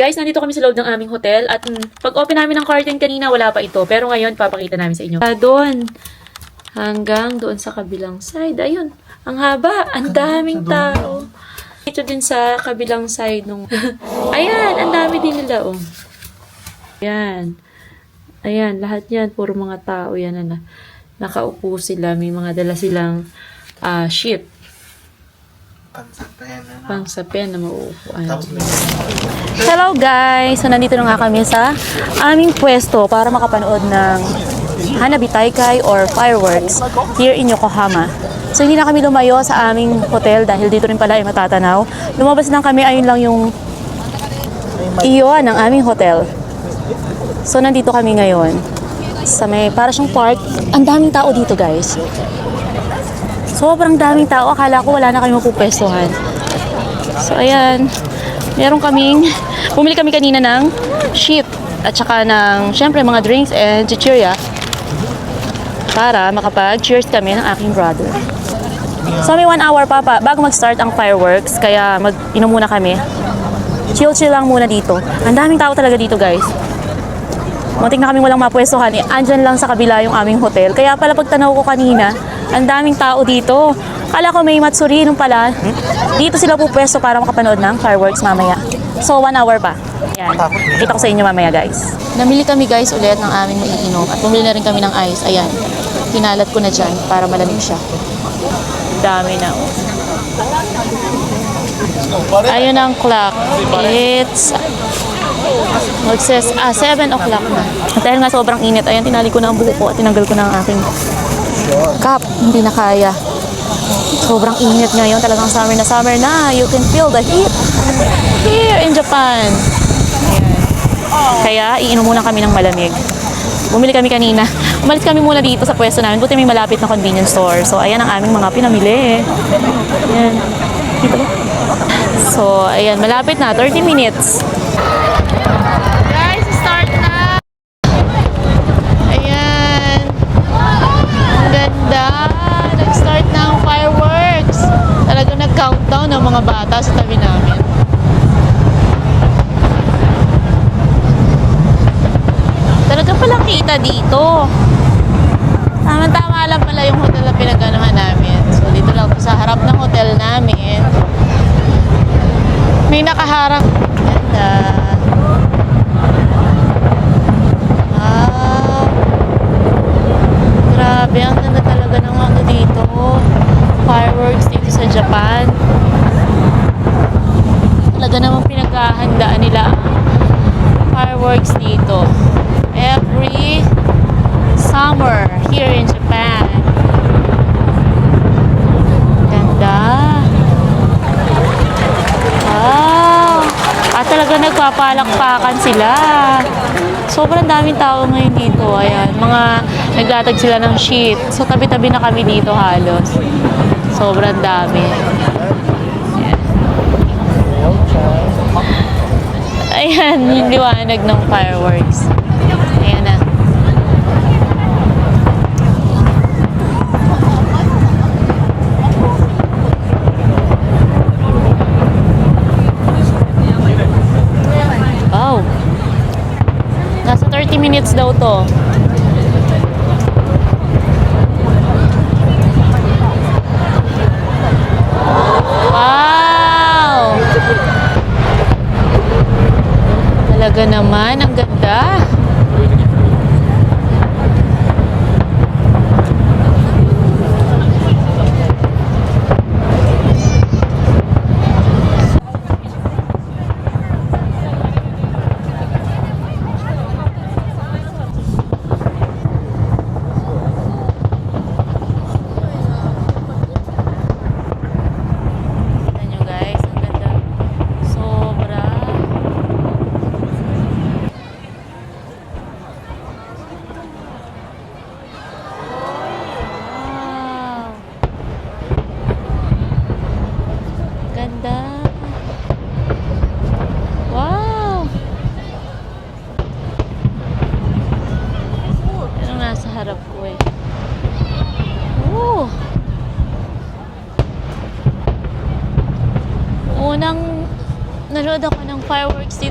Guys, nandito kami sa loob ng aming hotel at pag-open namin ng curtain kanina, wala pa ito. Pero ngayon, papakita namin sa inyo. Doon, hanggang doon sa kabilang side. Ayun, ang haba, ang daming tao. Ito din sa kabilang side nung... Ayan, ang dami din nila, oh. Ayan. Ayan, lahat yan, puro mga tao yan na nakaupo sila. May mga dala silang sheet. Pangsapen na mauupuan. Hello guys! So nandito na nga kami sa aming pwesto para makapanood ng Hanabi Taikai or fireworks here in Yokohama. So hindi na kami lumayo sa aming hotel dahil dito rin pala ay matatanaw. Lumabas lang kami, ayun lang yung iyo ng aming hotel. So nandito kami ngayon sa may para siyang park. Ang daming tao dito guys. Sobrang daming tao. Akala ko wala na kami mapupwestuhan. So, ayan. Bumili kami kanina ng sheet at saka ng, syempre, mga drinks and chichirya para makapag-cheers kami ng aking brother. So, may 1 hour pa bago mag-start ang fireworks. Kaya mag-inom muna kami. Chill-chill lang muna dito. Ang daming tao talaga dito, guys. Muntik na kami walang mapwestuhan. Andyan lang sa kabila yung aming hotel. Kaya pala pagtanaw ko kanina, ang daming tao dito. Akala ko may Matsuri nung pala. Dito sila pupwesto para makapanood ng fireworks mamaya. So, 1 hour pa. Yan. Kita ko sa inyo mamaya, guys. Namili kami, guys, ulit ng aming maiinom. At bumili na rin kami ng ice. Ayan. Kinalat ko na dyan para malamig siya. Dami na. Ayun ang clock. It's... Magsays, 7 o'clock na. At dahil nga sobrang init, ayan, tinali ko na ang buhok ko at tinanggal ko na ang aking cap. Hindi na kaya. Sobrang init ngayon. Talagang summer na summer na. You can feel the heat here in Japan. Ayan. Kaya, iinom muna kami ng malamig. Bumili kami kanina. Umalis kami muna dito sa pwesto namin. Buti may malapit na convenience store. So, ayan ang aming mga pinamili. Ayan. Dito ba? So, ayan. Malapit na. 30 minutes. Guys, start na! Ayan. Ang ganda. Nag-start na ang fireworks. Talagang nag-countdown ng mga bata sa tabi namin. Talagang palang kita dito. Tama-tama lang pala yung hotel na pinag-anuhan namin. So, dito lang sa harap ng hotel namin. May nakaharang. Ganda. Grabe, ang ganda talaga ng ano dito. Fireworks dito sa Japan. Talaga namang pinaghahandaan nila ang fireworks dito. Every summer here in Japan. Ganda. Wow. At talaga nagpapalakpakan sila. Sobrang daming tao ngayon dito. Ayan, mga naglatag sila ng sheet. So, tabi-tabi na kami dito halos. Sobrang dami. Ayan, yung liwanag ng fireworks. Ayan na. Wow. Nasa 30 minutes daw to. Wow! Talaga naman, ang ganda.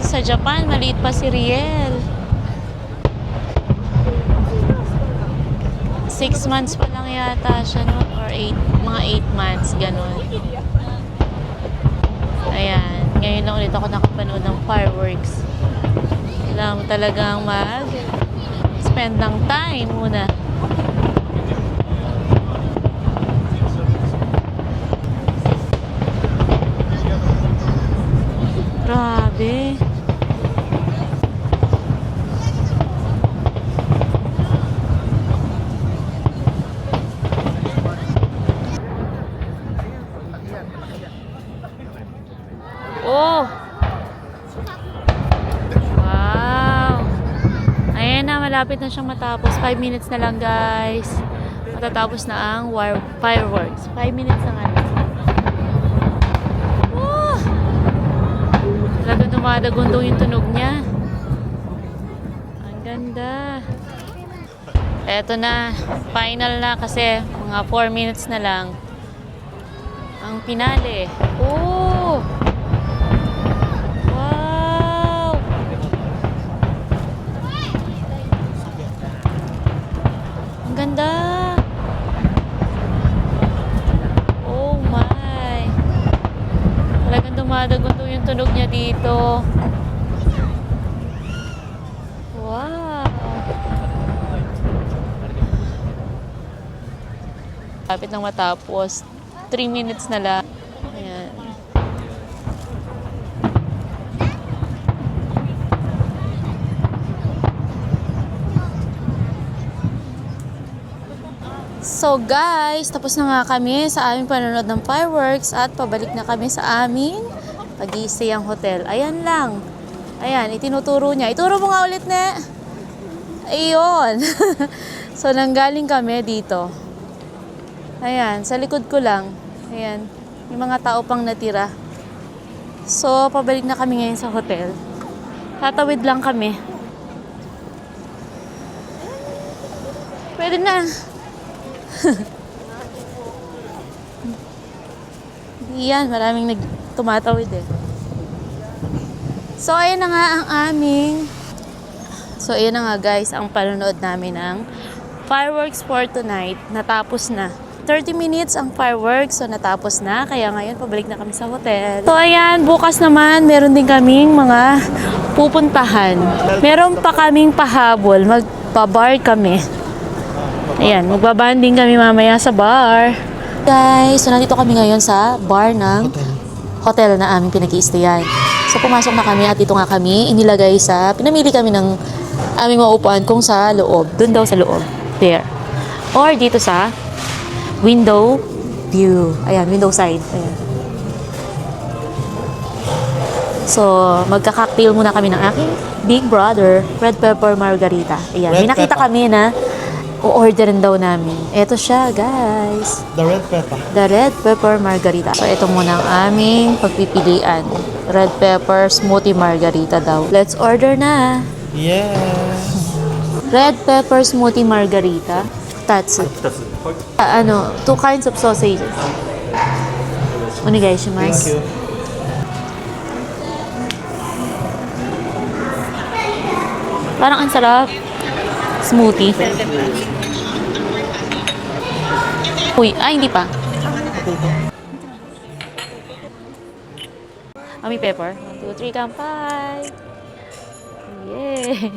Sa Japan, maliit pa si Riel. 6 months pa lang yata siya, no? Or mga 8 months, ganun. Ayan. Ngayon lang ulit ako nakapanood ng fireworks. Kailangan mo talagang spend ng time muna. Grabe. Oh! Wow! Ayan na, malapit na siyang matapos. 5 minutes na lang, guys. Matatapos na ang fireworks. 5 minutes na nga lang. Oh! Talagang dumadagundong yung tunog niya. Ang ganda. Eto na. Final na kasi mga 4 minutes na lang. Ang pinali. Oh! Ganda. Oh my. Talagang dumadagundo yung tunog niya dito. Wow. Lapit nang matapos. 3 minutes na lang. Ayan. So guys, tapos na nga kami sa aming panonood ng fireworks at pabalik na kami sa aming pag-i-stayang hotel. Ayan lang. Ayan, itinuturo niya. Ituro mo nga ulit, ne? Ayun. So, nanggaling kami dito. Ayan, sa likod ko lang. Ayan, yung mga tao pang natira. So, pabalik na kami ngayon sa hotel. Tatawid lang kami. Pwede na. Yan, maraming tumatawid eh. So, ayun na nga ang aming ayun na nga guys, ang panonood namin ng fireworks for tonight. Natapos na. 30 minutes ang fireworks, so natapos na. Kaya ngayon, pabalik na kami sa hotel. So, ayan, bukas naman, meron din kaming mga pupuntahan. Meron pa kaming pahabol. Magpa-bar kami. Ayan, magbabanding kami mamaya sa bar. Guys, so nandito kami ngayon sa bar ng hotel na aming pinag-i-stayan. So pumasok na kami at dito nga kami inilagay pinamili kami ng aming maupuan kung sa loob. Doon daw sa loob. There. Or dito sa window view. Ayan, window side. Ayan. So, magka-cocktail muna kami ng aking big brother, red pepper margarita. Ayan, may nakita kami na o-orderin daw namin. Ito siya, guys. The red pepper. The red pepper margarita. So, ito muna ang aming pagpipilian. Red pepper smoothie margarita daw. Let's order na. Yes. Red pepper smoothie margarita. Tatsu. 2 kinds of sausages. Onegaishimasu. Thank you. Parang ang sarap. Smoothie. Uy, hindi pa. Ami pepper. 1, 2, 3, kampai. Yeah.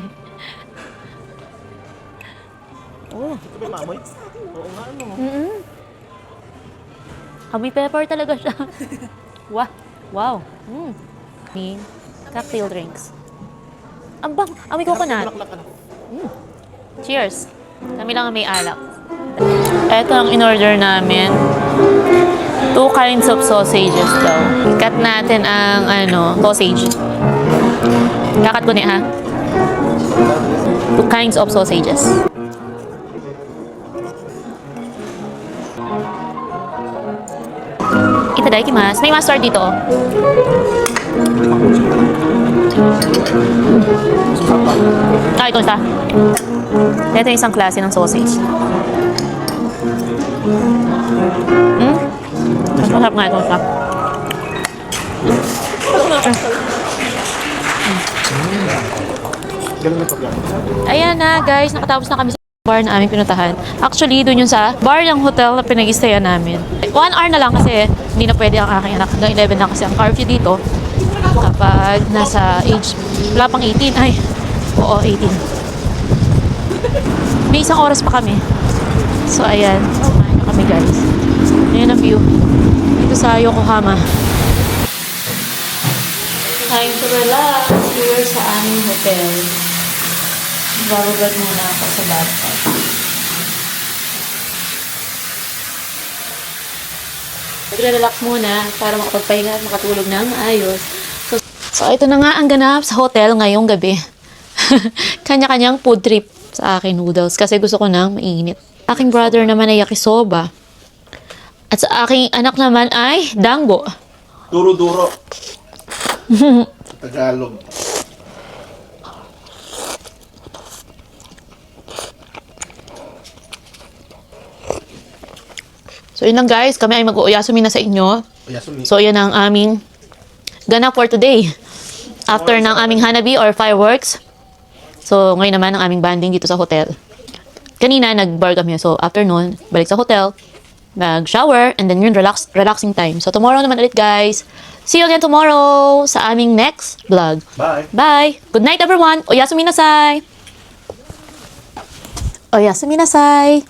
Oh. Ito ba maamoy? Oo nga, ano? Ami pepper talaga siya. Wow. Wow. Cocktail drinks. Ang bang, ami coconut. Cheers. Kami lang ang may alak. Ito ang in-order namin. 2 kinds of sausages daw. Cut natin ang sausage. Kakat ko niya ha. 2 kinds of sausages. Itadakimasu. May mustard dito. Ito isa. Ito yung isang klase ng sausage. Mas masarap nga ito isa. Ganun na pagyan. Ayan na guys, nakatapos na kami sa bar na aming pinuntahan. Actually, doon yun sa bar ng hotel na pinag-stayan namin. 1 hour na lang kasi hindi na pwede ang aking anak. Hanggang 11 na kasi ang curfew dito. Kapag nasa age, wala pang 18. Ay, oo, 18. May isang oras pa kami. So, ayan. Samahan nyo kami guys. Ayan ang view. Dito sa Yokohama. Time to relax here sa aming hotel. Bababad muna ako sa bathtub. Magre-relax muna para makapagpahinga at makatulog ng ayos. So, ito na nga ang ganap sa hotel ngayong gabi. Kanya-kanyang food trip sa akin noodles kasi gusto ko nang mainit. Aking brother naman ay yakisoba. At sa aking anak naman ay dango. Duro-duro. Tagalog. So, yun lang guys. Kami ay mag-uuyasumi na sa inyo. Yasumi. So, yun ang aming ganap for today. After ng aming hanabi or fireworks. So, ngayon naman ang aming banding dito sa hotel. Kanina, nag-bar kami. So, after nun, balik sa hotel, nag-shower, and then yun, relaxing time. So, tomorrow naman ulit, guys. See you again tomorrow sa aming next vlog. Bye. Bye! Good night, everyone! Oyasumi nasai! Oyasumi nasai!